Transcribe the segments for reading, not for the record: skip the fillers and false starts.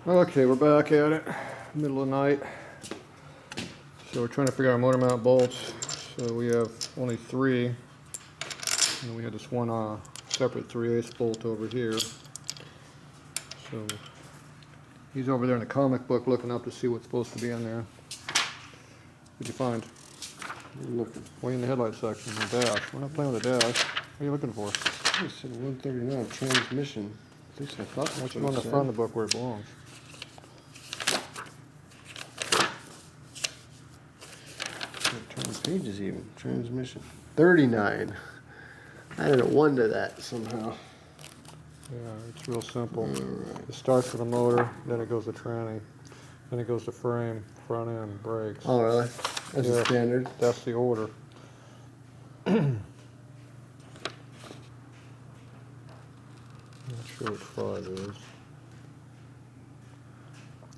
Okay, we're back at it, middle of the night. So we're trying to figure out motor mount bolts. So we have only 3, and we had this one separate 3/8 bolt over here. So he's over there in the comic book looking up to see what's supposed to be in there. What'd you find? Looking. Way in the headlight section, the dash. We're not playing with the dash. What are you looking for? It said 139 transmission. At least I thought that's What's what on it the said. front of the book where it belongs? Turn pages even. Transmission. 39. I added a 1 to that somehow. Yeah, it's real simple. Alright. It starts with a motor, then it goes to tranny, then it goes to frame, front end, brakes. Oh, really? That's Yeah. a standard. That's the order. Not sure which 5 is.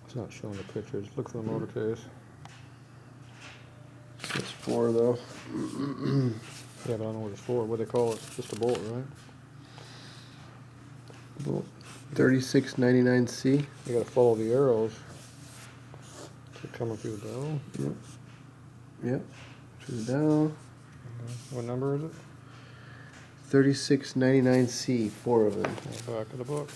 It's not showing the pictures. Look for the motor case. That's 4 though. Yeah, but I don't know what it's for. What do they call it? Just a bolt, right? Well, 3699C. You gotta follow the arrows. Is it coming through the barrel? Yep. Yep. Turn it down. What number is it? 3699C. 4 of them. Back of the book.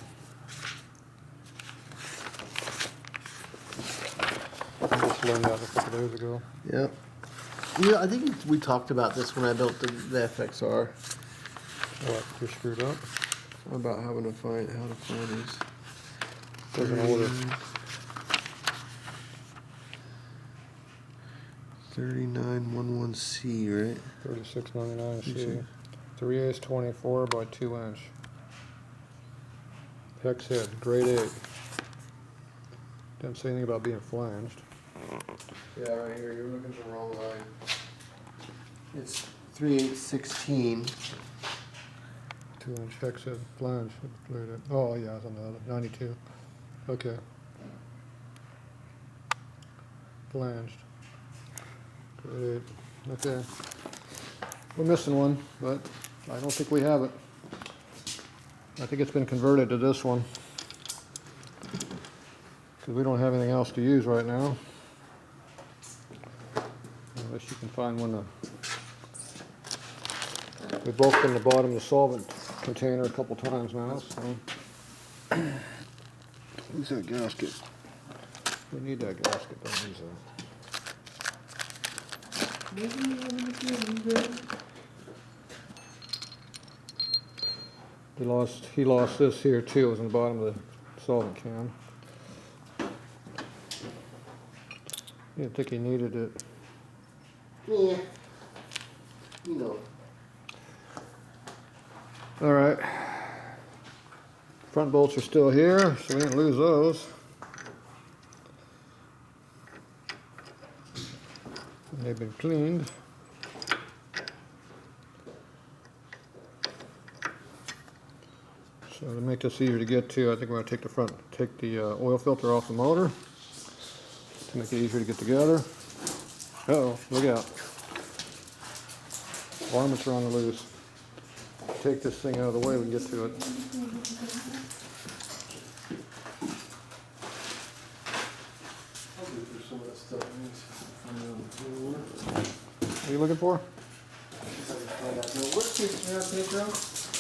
I just learned that a couple days ago. Yep. Yeah, I think we talked about this when I built the FXR. What, you're screwed up? About how to find these. There's an order. 3911C, right? 3699C. 3/8 24 by 2 inch. Hex head, grade 8. Didn't say anything about being flanged. Yeah, right here. You're looking at the wrong line. It's 3816. 2 inch hex head, flange. Oh yeah, it's on the other. 92. Okay. Flanged. Grade 8. Okay. We're missing one, but I don't think we have it. I think it's been converted to this one. Because we don't have anything else to use right now. Unless you can find one we've both been in the bottom of the solvent container a couple times now, so. Who's that gasket? We need that gasket, don't we, so. He lost this here too. It was in the bottom of the solvent can. Didn't think he needed it. Yeah. You know. All right. Front bolts are still here, so we didn't lose those. And they've been cleaned. So to make this easier to get to, I think we're going to take the oil filter off the motor to make it easier to get together. Uh-oh, look out. Varmints are on the loose. Take this thing out of the way, we can get to it. What are you looking for?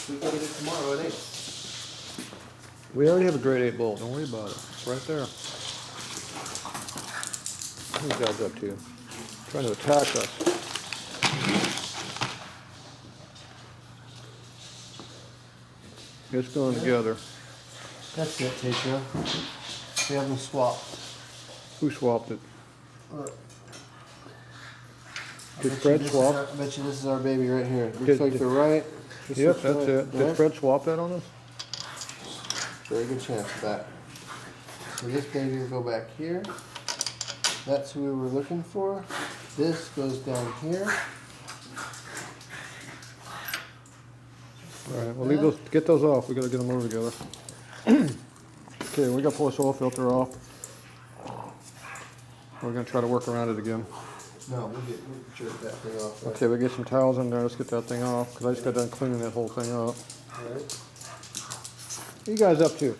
We gotta get tomorrow, I think. We already have a grade 8 bolt, don't worry about it. It's right there. What are you guys up to? Trying to attack us. It's going together. That's it, Tatro. We have them swapped. Who swapped it? I Did bet Fred you swap? I bet you this is our baby right here. Looks like the right. This Yep, looks that's right, it. Did right? Fred swap that on us? Very good chance of that. So this baby will go back here. That's who we were looking for. This goes down here. All right, well leave those, get those off. We gotta get them over together. Okay, we gotta pull this oil filter off. We're gonna try to work around it again. No, we'll jerk that thing off. Right? Okay, we get some towels in there. Let's get that thing off because I just got done cleaning that whole thing up. All right. What are you guys up to?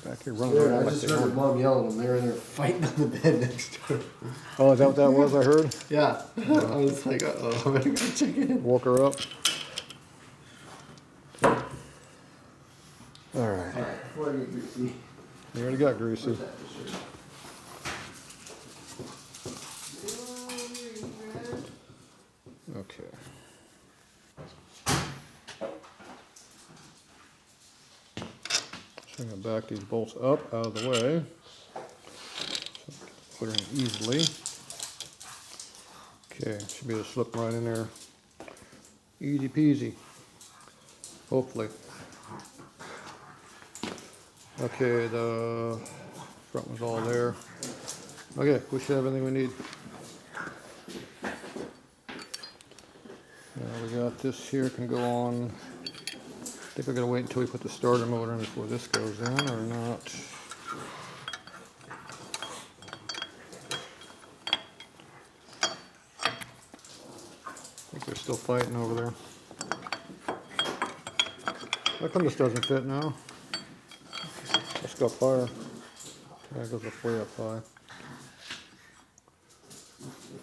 back here running Dude, around I like just they heard her want. mom yelling at them. They were in there fighting on the bed next door. Oh, is that what that was I heard? Yeah. I was like, uh-oh, I better go check it in. Woke her up. Alright. Alright, before I get greasy. You already got greasy. Where's that shirt? Okay. So I'm going to back these bolts up out of the way. Put her in easily. Okay, should be able to slip right in there. Easy peasy. Hopefully. Okay, the front was all there. Okay, we should have everything we need. Now we got this here, can go on. I think we're gonna wait until we put the starter motor in before this goes in, or not. I think they're still fighting over there. How come this doesn't fit now? Let's go up higher. That goes up way up high.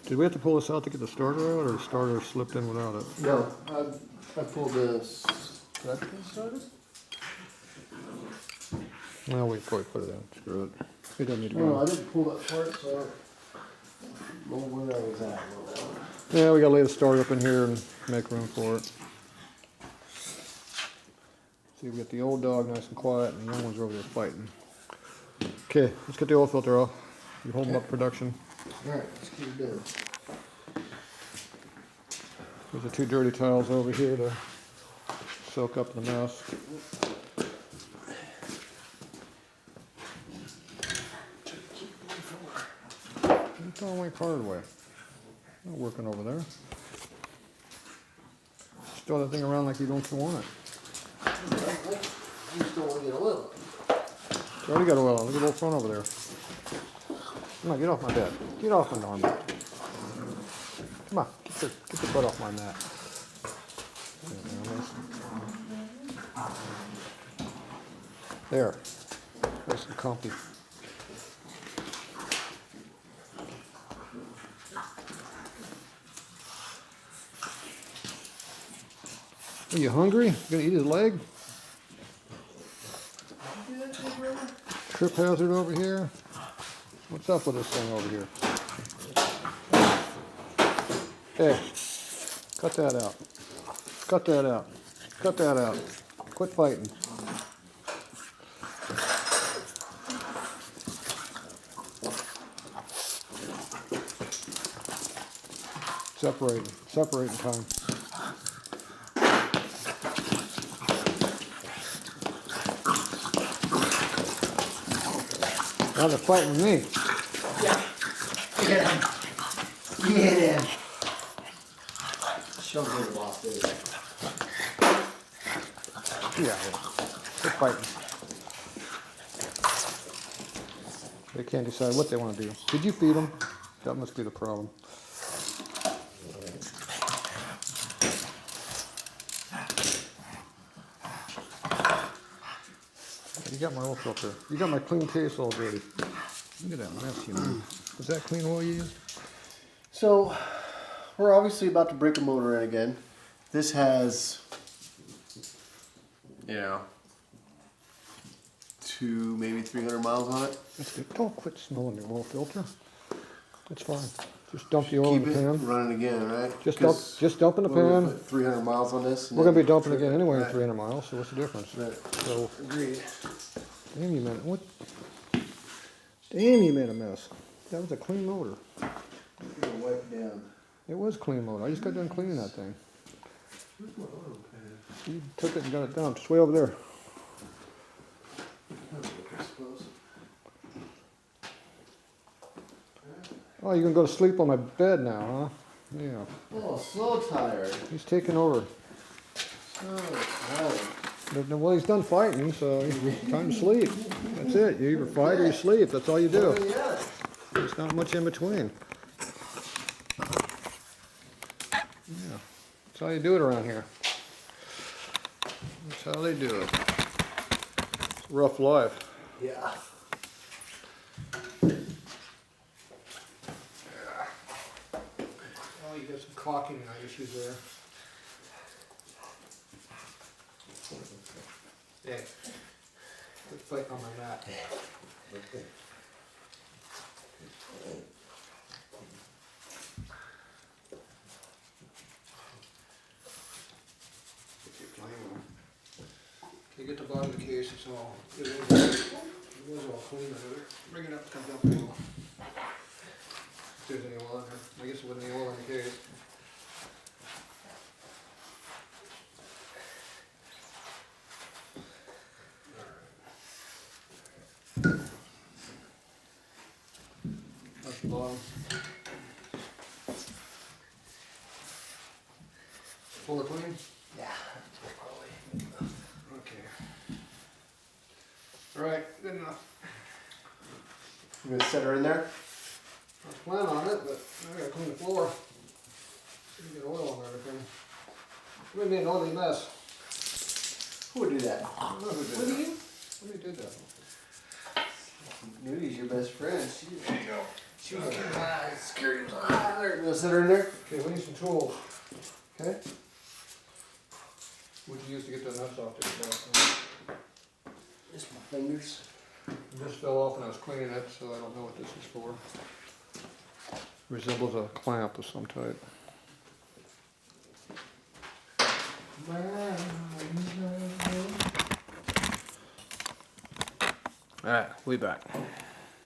Did we have to pull this out to get the starter out, or the starter slipped in without it? No, I pulled this. Did I pull the starter? No, we probably put it in. Screw it. It doesn't need to No, go. I didn't pull that part, so I don't know where I was at. Yeah, we gotta lay the starter up in here and make room for it. See, we got the old dog nice and quiet, and the young ones are over there fighting. Okay, let's get the oil filter off. You hold them up production. Alright, let's keep it doing. There's the 2 dirty tiles over here to soak up the mess. You're throwing away hard way. Not working over there. Throw that thing around like you don't want it. You just don't want to get oil. It's already got oil on. Look at the little front over there. Come on, get off my bed. Get off my darn bed. Come on, get your butt off my mat. There. Nice and comfy. Are you hungry? You gonna eat his leg? Trip hazard over here. What's up with this thing over here? Hey, cut that out. Cut that out. Cut that out. Quit fighting. Separating time. Now they're fighting with me. Yeah. Get him. Get him. Show me the boss, dude. Yeah, they're fighting. They can't decide what they want to do. Did you feed them? That must be the problem. You got my oil filter. You got my clean case all dirty. Look at that mess you made. Was that clean oil you used? So, we're obviously about to break a motor in again. This has, 2, maybe 300 miles on it. That's good. Don't quit smelling your oil filter. It's fine. Just dump the oil in Keep the it pan. running again, right? Just dump in the We're gonna pan. put 300 miles on this. and We're gonna then be dumping trip again it. anyway in Right. 300 miles, so what's the difference? Right. So, Agreed. damn you man, what? Damn you made a mess. That was a clean motor. I'm gonna wipe down. It was clean motor. I just got done cleaning that thing. Where's my oil pan? You took it and got it dumped. It's way over there. I suppose. Oh, you're gonna go to sleep on my bed now, huh? Yeah. Oh, so tired. He's taking over. So tired. Well, he's done fighting, so time to sleep. That's it. You either fight or you sleep. That's all you do. Oh, yeah. There's not much in between. Yeah. That's how you do it around here. That's how they do it. It's a rough life. Yeah. Oh, you got some caulking issues there. Yeah. Quit fighting on my mat. You get the bottom of the case, it was all clean. Bring it up, comes up a little. If there's any oil in there. I guess it wasn't any oil in the case. That's the bottom. Full of clean? Yeah. Probably. Okay. Alright, good enough. You gonna set her in there? I was planning on it, but I gotta clean the floor. Didn't get oil on everything. It would be an ugly mess. Who would do that? I don't know who did What do that. you? Somebody did that. Nudi's your best friend. There you go. She was scared. You gonna set her in there? Okay, we need some tools. Okay. What'd you use to get the nuts off this? Just my fingers. It just fell off when I was cleaning it, so I don't know what this is for. Resembles a clamp of some type. Alright, we back.